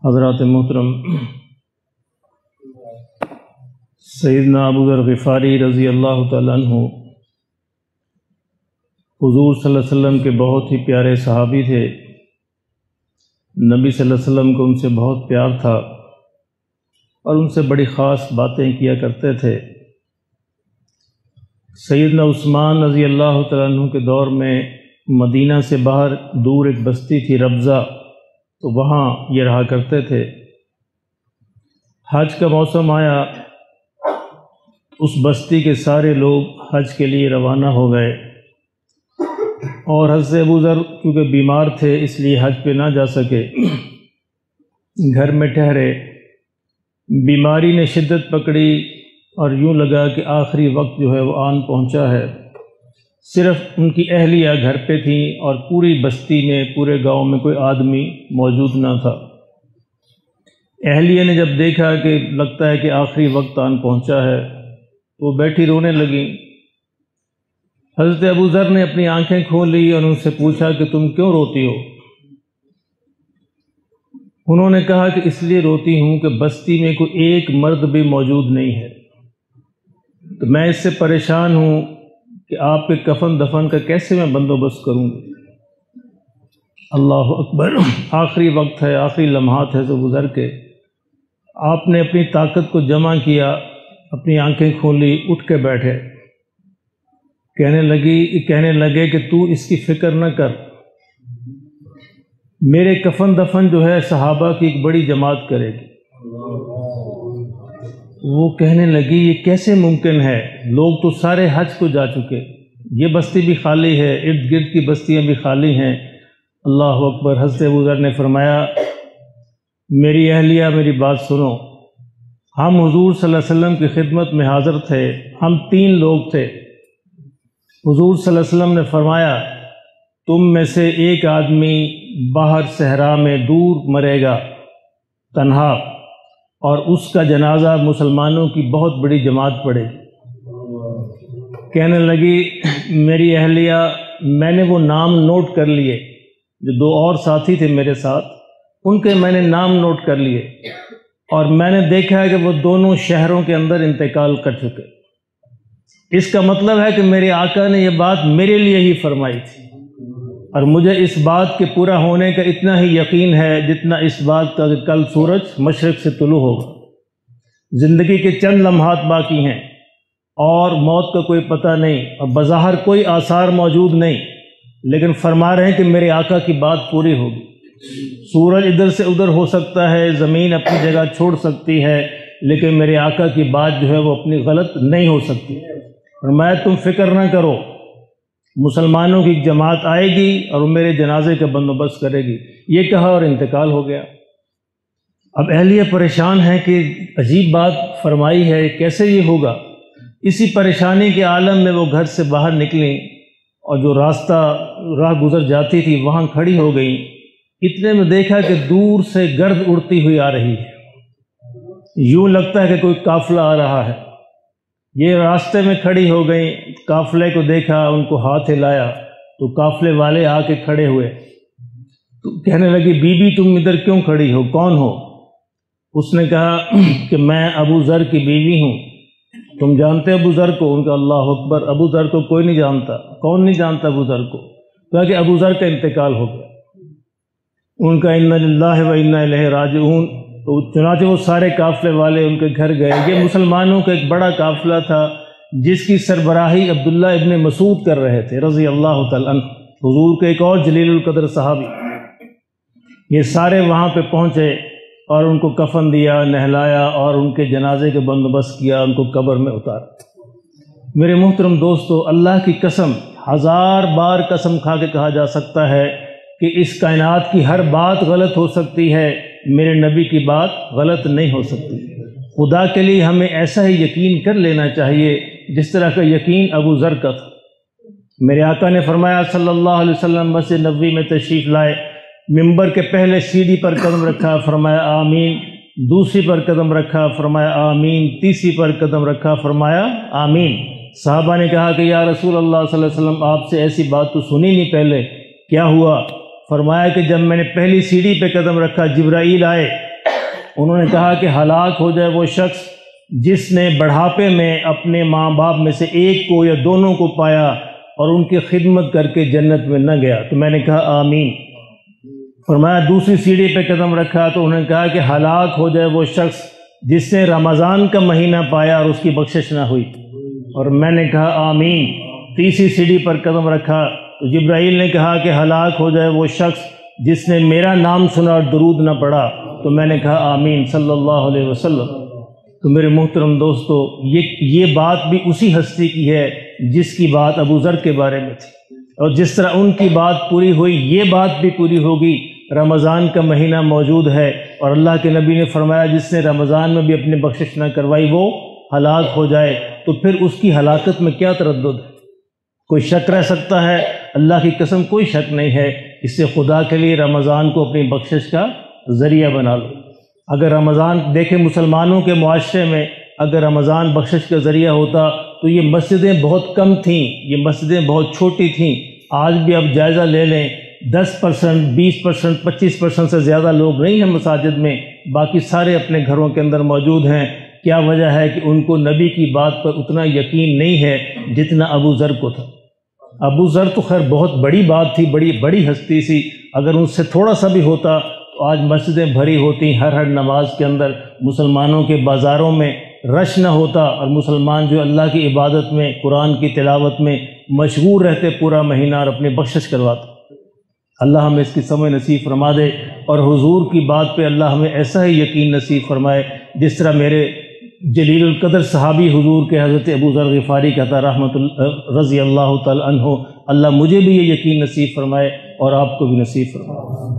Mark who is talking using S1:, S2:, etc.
S1: حضرات محترم، سیدنا ابو ذر غفاری رضی اللہ تعالیٰ عنہ حضور صلی اللہ علیہ وسلم کے بہت ہی پیارے صحابی تھے۔ نبی صلی اللہ علیہ وسلم کو ان سے بہت پیار تھا اور ان سے بڑی خاص باتیں کیا کرتے تھے۔ سیدنا عثمان رضی اللہ تعالیٰ عنہ کے دور میں مدینہ سے باہر دور ایک بستی تھی ربضہ، تو وہاں یہ رہا کرتے تھے۔ حج کا موسم آیا، اس بستی کے سارے لوگ حج کے لیے روانہ ہو گئے، اور حضرت ابو ذر کیونکہ بیمار تھے اس لیے حج پہ نہ جا سکے، گھر میں ٹھہرے۔ بیماری نے شدت پکڑی اور یوں لگا کہ آخری وقت جو ہے وہ آن پہنچا ہے۔ صرف ان کی اہلیہ گھر پہ تھیں اور پوری بستی میں، پورے گاؤں میں کوئی آدمی موجود نہ تھا۔ اہلیہ نے جب دیکھا کہ لگتا ہے کہ آخری وقت آن پہنچا ہے تو وہ بیٹھی رونے لگیں۔ حضرت ابو ذر نے اپنی آنکھیں کھول لی اور ان سے پوچھا کہ تم کیوں روتی ہو؟ انہوں نے کہا کہ اس لیے روتی ہوں کہ بستی میں کوئی ایک مرد بھی موجود نہیں ہے، تو میں اس سے پریشان ہوں کہ آپ کے کفن دفن کا کیسے میں بندوبست کروں گی۔ اللہ اکبر! آخری وقت ہے، آخری لمحات ہے ابو ذر کے۔ آپ نے اپنی طاقت کو جمع کیا، اپنی آنکھیں کھولی، اٹھ کے بیٹھے، کہنے لگے کہ تو اس کی فکر نہ کر، میرے کفن دفن جو ہے صحابہ کی ایک بڑی جماعت کرے گی۔ وہ کہنے لگی یہ کیسے ممکن ہے؟ لوگ تو سارے حج کو جا چکے، یہ بستی بھی خالی ہے، ارد گرد کی بستیاں بھی خالی ہیں۔ اللہ اکبر! حضرت ابو ذر نے فرمایا میری اہلیہ میری بات سنو، ہم حضور صلی اللہ علیہ وسلم کی خدمت میں حاضر تھے، ہم 3 لوگ تھے۔ حضور صلی اللہ علیہ وسلم نے فرمایا تم میں سے ایک آدمی باہر صحرا میں دور مرے گا تنہا، اور اس کا جنازہ مسلمانوں کی بہت بڑی جماعت پڑے گی۔ کہنے لگی میری اہلیہ میں نے وہ نام نوٹ کر لیے، جو 2 اور ساتھی تھے میرے ساتھ، ان کے میں نے نام نوٹ کر لیے، اور میں نے دیکھا ہے کہ وہ دونوں شہروں کے اندر انتقال کر چکے۔ اس کا مطلب ہے کہ میرے آقا نے یہ بات میرے لیے ہی فرمائی تھی، اور مجھے اس بات کے پورا ہونے کا اتنا ہی یقین ہے جتنا اس بات کا کہ کل سورج مشرق سے طلوع ہوگا۔ زندگی کے چند لمحات باقی ہیں اور موت کا کوئی پتہ نہیں، اور بظاہر کوئی آثار موجود نہیں، لیکن فرما رہے ہیں کہ میرے آقا کی بات پوری ہوگی۔ سورج ادھر سے ادھر ہو سکتا ہے، زمین اپنی جگہ چھوڑ سکتی ہے، لیکن میرے آقا کی بات جو ہے وہ اپنی غلط نہیں ہو سکتی۔ فرمایا تم فکر نہ کرو، مسلمانوں کی جماعت آئے گی اور وہ میرے جنازے کا بندوبست کرے گی۔ یہ کہا اور انتقال ہو گیا۔ اب اہلیہ پریشان ہے کہ عجیب بات فرمائی ہے، کیسے یہ ہوگا؟ اسی پریشانی کے عالم میں وہ گھر سے باہر نکلیں اور جو راہ گزر جاتی تھی وہاں کھڑی ہو گئیں۔ اتنے میں دیکھا کہ دور سے گرد اڑتی ہوئی آ رہی ہے، یوں لگتا ہے کہ کوئی قافلہ آ رہا ہے۔ یہ راستے میں کھڑی ہو گئیں، قافلے کو دیکھا، ان کو ہاتھ ہلایا تو قافلے والے آ کے کھڑے ہوئے، تو کہنے لگی بی بی تم ادھر کیوں کھڑی ہو، کون ہو؟ اس نے کہا کہ میں ابو ذر کی بیوی ہوں۔ تم جانتے ابو ذر کو؟ ان کا اللہ اکبر! ابو ذر کو کوئی نہیں جانتا۔ کون نہیں جانتا ابو ذر کو؟ کہا کہ ابو ذر کا انتقال ہو گیا۔ ان کا انا للہ و انا الیہ راجعون۔ تو چنانچہ وہ سارے قافلے والے ان کے گھر گئے۔ یہ مسلمانوں کا ایک بڑا قافلہ تھا جس کی سربراہی عبداللہ ابن مسعود کر رہے تھے رضی اللہ تعالیٰ عنہ، حضور کے ایک اور جلیل القدر صحابی۔ یہ سارے وہاں پہ پہنچے اور ان کو کفن دیا، نہلایا، اور ان کے جنازے کا بندوبست کیا، ان کو قبر میں اتارا۔ میرے محترم دوستو، اللہ کی قسم 1000 بار قسم کھا کے کہا جا سکتا ہے کہ اس کائنات کی ہر بات غلط ہو سکتی ہے، میرے نبی کی بات غلط نہیں ہو سکتی۔ خدا کے لیے ہمیں ایسا ہی یقین کر لینا چاہیے جس طرح کا یقین ابو ذر کا تھا۔ میرے آقا نے فرمایا صلی اللہ علیہ وسلم مسجد نبوی میں تشریف لائے، ممبر کے پہلے سیڑھی پر قدم رکھا، فرمایا آمین، دوسری پر قدم رکھا، فرمایا آمین، تیسری پر قدم رکھا، فرمایا آمین۔ صحابہ نے کہا کہ یا رسول اللہ صلی اللہ علیہ وسلم آپ سے ایسی بات تو سنی نہیں پہلے، کیا ہوا؟ فرمایا کہ جب میں نے پہلی سیڑھی پہ قدم رکھا جبرائیل آئے انہوں نے کہا کہ ہلاک ہو جائے وہ شخص جس نے بڑھاپے میں اپنے ماں باپ میں سے ایک کو یا دونوں کو پایا اور ان کی خدمت کر کے جنت میں نہ گیا۔ تو میں نے کہا آمین۔ فرمایا دوسری سیڑھی پہ قدم رکھا تو انہوں نے کہا کہ ہلاک ہو جائے وہ شخص جس نے رمضان کا مہینہ پایا اور اس کی بخشش نہ ہوئی، اور میں نے کہا آمین۔ تیسری سیڑھی پر قدم رکھا تو جبرائیل نے کہا کہ ہلاک ہو جائے وہ شخص جس نے میرا نام سنا اور درود نہ پڑھا، تو میں نے کہا آمین صلی اللہ علیہ وسلم۔ تو میرے محترم دوستو، یہ بات بھی اسی ہستی کی ہے جس کی بات ابو ذر کے بارے میں تھی، اور جس طرح ان کی بات پوری ہوئی یہ بات بھی پوری ہوگی۔ رمضان کا مہینہ موجود ہے اور اللہ کے نبی نے فرمایا جس نے رمضان میں بھی اپنی بخشش نہ کروائی وہ ہلاک ہو جائے، تو پھر اس کی ہلاکت میں کیا تردد ہے؟ کوئی شک رہ سکتا ہے؟ اللہ کی قسم کوئی شک نہیں ہے۔ اس سے خدا کے لیے رمضان کو اپنی بخشش کا ذریعہ بنا لو۔ اگر رمضان دیکھیں مسلمانوں کے معاشرے میں اگر رمضان بخشش کا ذریعہ ہوتا تو یہ مسجدیں بہت کم تھیں، یہ مسجدیں بہت چھوٹی تھیں۔ آج بھی اب جائزہ لے لیں، 10%، 20%، 25% سے زیادہ لوگ نہیں ہیں مساجد میں، باقی سارے اپنے گھروں کے اندر موجود ہیں۔ کیا وجہ ہے کہ ان کو نبی کی بات پر اتنا یقین نہیں ہے جتنا ابو ذر کو تھا۔ ابو ذر تو خیر بہت بڑی بات تھی، بڑی ہستی سی، اگر ان سے تھوڑا سا بھی ہوتا تو آج مسجدیں بھری ہوتی، ہر نماز کے اندر مسلمانوں کے بازاروں میں رش نہ ہوتا، اور مسلمان جو اللہ کی عبادت میں قرآن کی تلاوت میں مشغول رہتے پورا مہینہ اور اپنی بخشش کرواتے۔ اللہ ہمیں اس کی سمجھ نصیب فرما دے، اور حضور کی بات پہ اللہ ہمیں ایسا ہی یقین نصیب فرمائے جس طرح میرے جلیل القدر صحابی حضور کے حضرت ابو ذر غفاری کہتا رحمۃ رضی اللہ تعالی عنہ، اللہ مجھے بھی یہ یقین نصیب فرمائے اور آپ کو بھی نصیب فرمائے۔